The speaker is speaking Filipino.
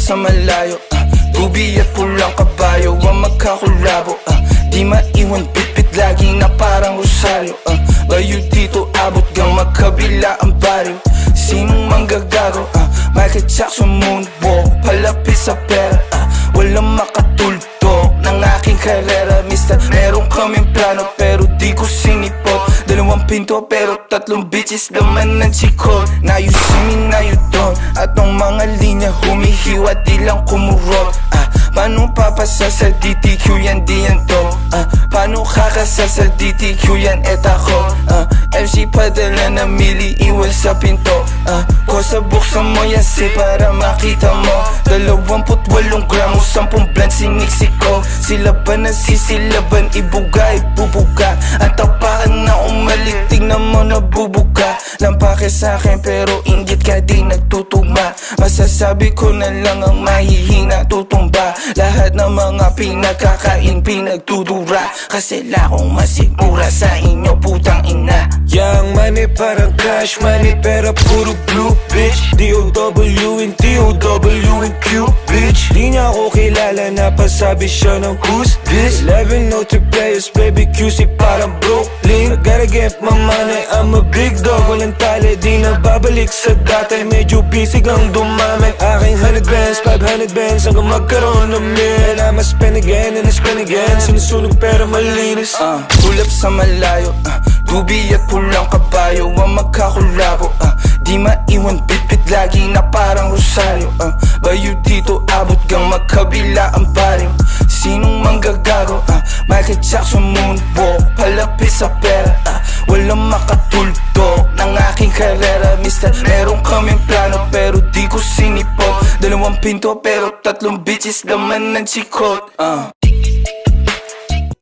sa malayo, tubi at pulang kabayo ang magkakulabo. Di maiwan bitbit lagi na parang rosaryo. Layo dito abot gang magkabila ang baryo. Sinong manggagago? Michael Jackson moonwalk, palapit sa pera. Walang makatulto ng aking karera. Mister, meron kaming plano pero di ko sinipot. Dalawang pinto pero tatlong bitches laman ng chikon. Now you see me, now you don't. At ang mga linya humihiwa di lang kumurot. Paano papasa sa DTQ yan di yan to? Paano kakasal sa DTQ yan et ako? MC padala na mili iwan sa pinto. Kosa buksan mo yan si para makita mo. 28 gramo, 10 blunt siniksiko. Sila ba nasisilaban, ibuga, ibubuga. Ang tapakan na umalik, tignan mo nabubuga. Lampake sa'kin pero inggit ka di nagtutugma. Masasabi ko na lang ang mahihina tutumba. Lahat ng mga pinagkakain pinagtudura. Kasi lakong masigura sa inyo putang ina. Young money parang cash money pero puro blue bitch. D-O-W and D-O-W and Q bitch. Di niya ako kilala na pasabi siya ng who's this. 11 no 3 players baby QC parang Brooklyn. Gotta get my money, I'm a big dog. Walang tali, di na babalik sa dati. Medyo busy kang dumami. Aking 100 bands, 500 bands hanggang magkaroon ng mil. And I'ma spend again and I spend again. Sinusunog pero malinis. Ulap sa malayo, tubi at pulang kabayo ang magkakulabo. Di maiwan bitbit lagi na parang rosaryo. Bayo dito abot gang magkabila ang baryo. Sinong manggagago? Michael Jackson moonwalk, palapit sa pera. Walang makatulto ng aking karera. Mister, meron kaming plano pero di ko sinipot. Dalawang pinto pero tatlong bitches laman ng chikot.